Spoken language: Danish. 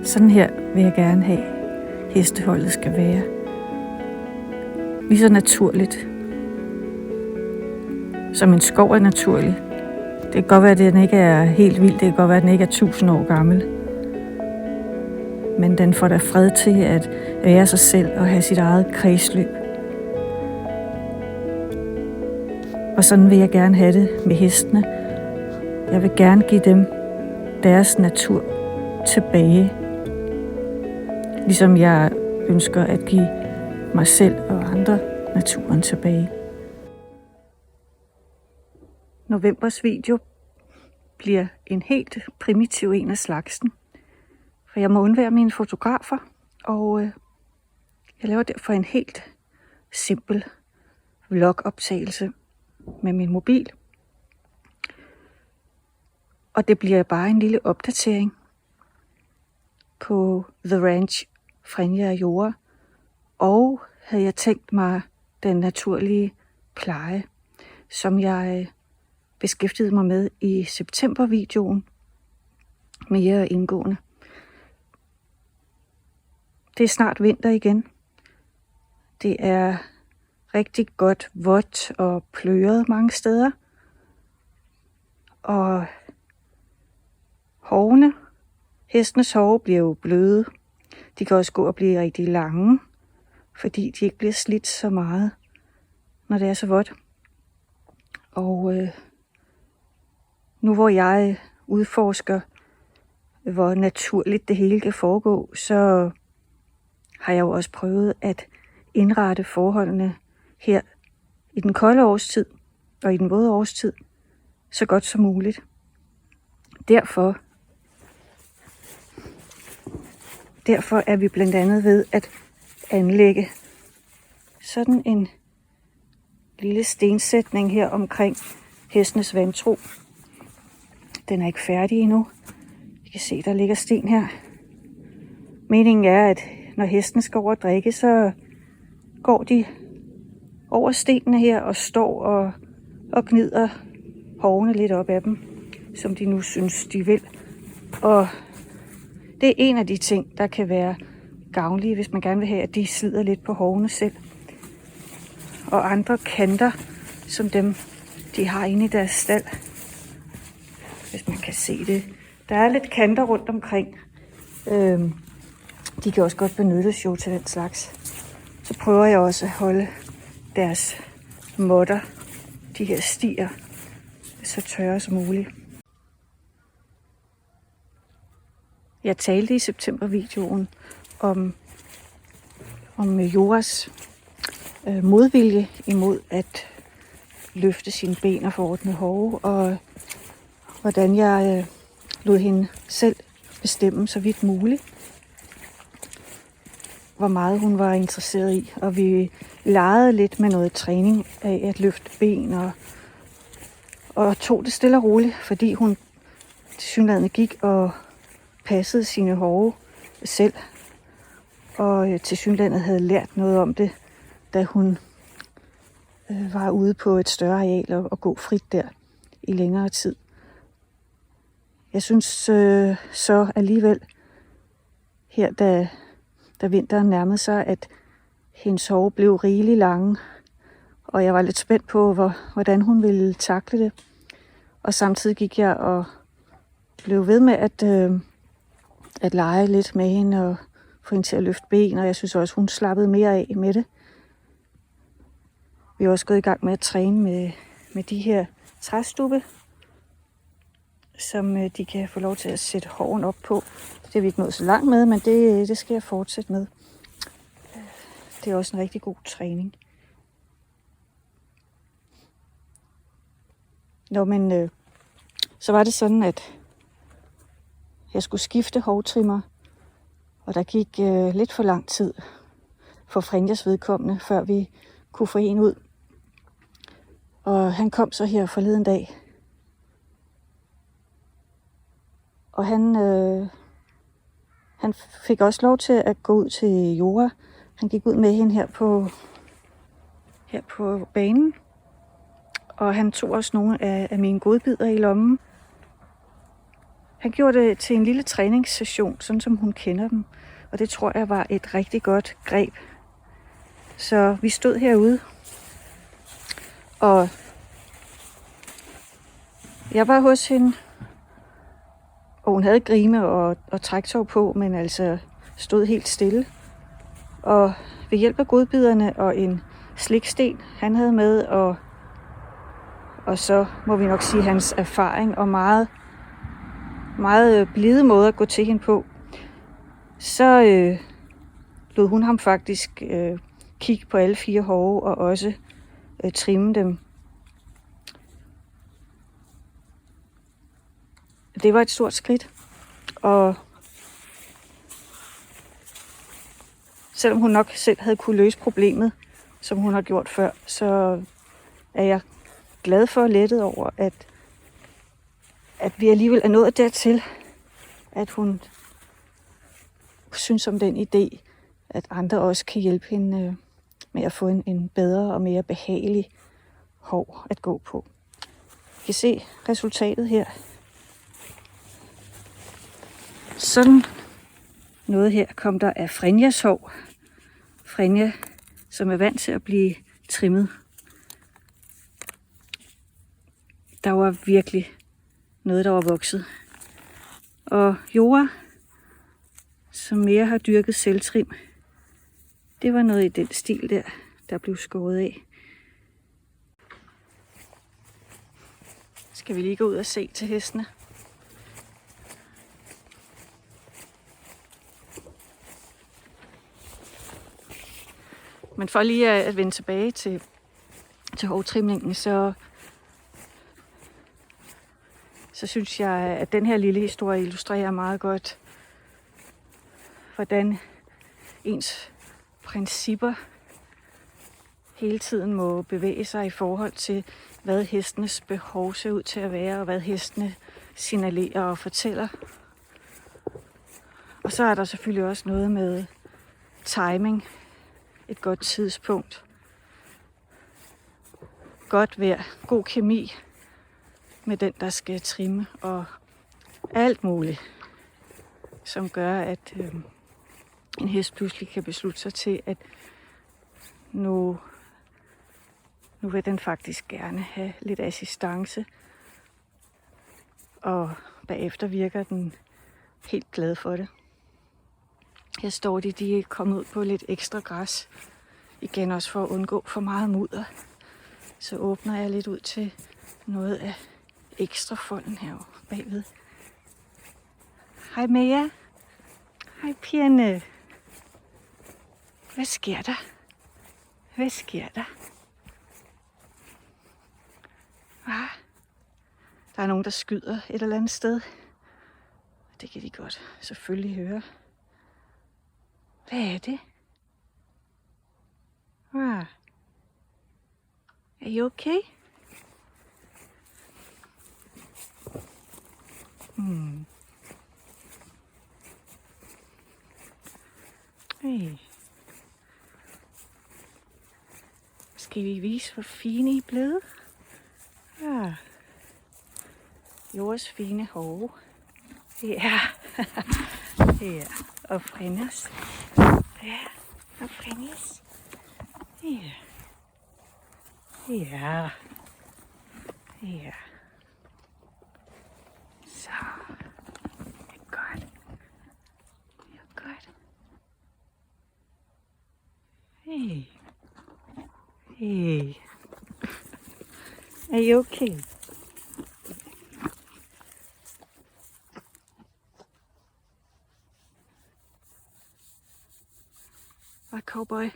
Sådan her vil jeg gerne have, hesteholdet skal være. Lige så naturligt, som en skov er naturlig. Det kan godt være, at den ikke er helt vild. Det kan godt være, at den ikke er 1000 år gammel. Men den får da fred til at være sig selv og have sit eget kredsløb. Og sådan vil jeg gerne have det med hestene. Jeg vil gerne give dem deres natur tilbage. Ligesom jeg ønsker at give mig selv og andre naturen tilbage. Novembers video bliver en helt primitiv en af slagsen. For jeg må undvære mine fotografer, og jeg laver derfor en helt simpel vlogoptagelse med min mobil. Og det bliver bare en lille opdatering på The Ranch Frenja og Jora. Og havde jeg tænkt mig den naturlige pleje, som jeg beskæftigede mig med i september-videoen mere indgående. Det er snart vinter igen. Det er rigtig godt vådt og pløret mange steder. Og hovene, hestenes hove bliver jo bløde. De kan også gå og blive rigtig lange, fordi de ikke bliver slidt så meget, når det er så vådt. Og nu hvor jeg udforsker, hvor naturligt det hele kan foregå, så har jeg jo også prøvet at indrette forholdene her i den kolde årstid og i den våde årstid så godt som muligt. Derfor er vi blandt andet ved at anlægge sådan en lille stensætning her omkring hestenes vantro. Den er ikke færdig endnu. I kan se, der ligger sten her. Meningen er, at når hesten skal over at drikke, så går de over stenene her og står og gnider hovene lidt op af dem, som de nu synes, de vil. Og det er en af de ting, der kan være gavnlige, hvis man gerne vil have, at de slider lidt på hovene selv. Og andre kanter, som dem, de har inde i deres stald, hvis man kan se det. Der er lidt kanter rundt omkring. De kan også godt benyttes jo til den slags. Så prøver jeg også at holde deres måtter, de her stier, så tørre som muligt. Jeg talte i september-videoen om Joras modvilje imod at løfte sine ben og forordne hove, og hvordan jeg lod hende selv bestemme så vidt muligt, hvor meget hun var interesseret i. Og vi legede lidt med noget træning af at løfte ben og tog det stille og roligt, fordi hun tilsyneladende gik og passede sine hove selv, og tilsyneladende havde lært noget om det, da hun var ude på et større areal og gå frit der i længere tid. Jeg synes så alligevel, her da vinteren nærmede sig, at hendes hove blev rigeligt lange, og jeg var lidt spændt på, hvordan hun ville takle det. Og samtidig gik jeg og blev ved med at lege lidt med hende og få hende til at løfte ben, og jeg synes også, hun slappede mere af med det. Vi er også gået i gang med at træne med de her træstubbe, som de kan få lov til at sætte hoven op på. Det er vi ikke nået så langt med, men det skal jeg fortsætte med. Det er også en rigtig god træning. Men så var det sådan, at jeg skulle skifte hovtrimmer, og der gik lidt for lang tid for Frenjas vedkommende, før vi kunne få en ud. Og han kom så her forleden dag. Og han fik også lov til at gå ud til Jora. Han gik ud med hende her på banen. Og han tog også nogle af mine godbidder i lommen. Han gjorde det til en lille træningssession, sådan som hun kender dem. Og det tror jeg var et rigtig godt greb. Så vi stod herude, og jeg var hos hende, og hun havde grime og træktøj på, men altså stod helt stille. Og ved hjælp af godbiderne og en sliksten, han havde med, og så må vi nok sige hans erfaring og meget, meget blide måde at gå til hende på, så lod hun ham faktisk kigge på alle 4 hove og også trimme dem. Det var et stort skridt, og selvom hun nok selv havde kunne løse problemet, som hun har gjort før, så er jeg glad for og lettet over, at vi alligevel er nået dertil, at hun synes om den idé, at andre også kan hjælpe hende med at få en bedre og mere behagelig hov at gå på. I kan se resultatet her. Sådan noget her kom der af Frenjas hov. Frenja, som er vant til at blive trimmet. Der var virkelig noget, der var vokset. Og Jora, som mere har dyrket selvtrim, det var noget i den stil der blev skåret af. Skal vi lige gå ud og se til hestene? Men for lige at vende tilbage til hovtrimningen, så synes jeg, at den her lille historie illustrerer meget godt, hvordan ens principper hele tiden må bevæge sig i forhold til, hvad hestenes behov ser ud til at være, og hvad hestene signalerer og fortæller. Og så er der selvfølgelig også noget med timing, et godt tidspunkt, godt vejr, god kemi med den, der skal trimme, og alt muligt, som gør, at en hest pludselig kan beslutte sig til, at nu vil den faktisk gerne have lidt assistance, og bagefter virker den helt glad for det. Her står de er kommet ud på lidt ekstra græs, igen også for at undgå for meget mudder. Så åbner jeg lidt ud til noget af ekstra folden her bagved. Hej med jer. Hej pigerne. Hvad sker der? Hvad sker der? Ah, der er nogen, der skyder et eller andet sted. Det kan de godt selvfølgelig høre. Hvad er det? Ah. Er I okay? Hey. Skal vi vise, hvor fine I er blevet? Ja. Joras fine hove. Ja. Ja. Og Frenjas. Ja. Og Frenjas. Ja. Ja. Ja. Så. Det er godt. Det er godt. Hey. Hey. Are you okay? Bye, cowboy.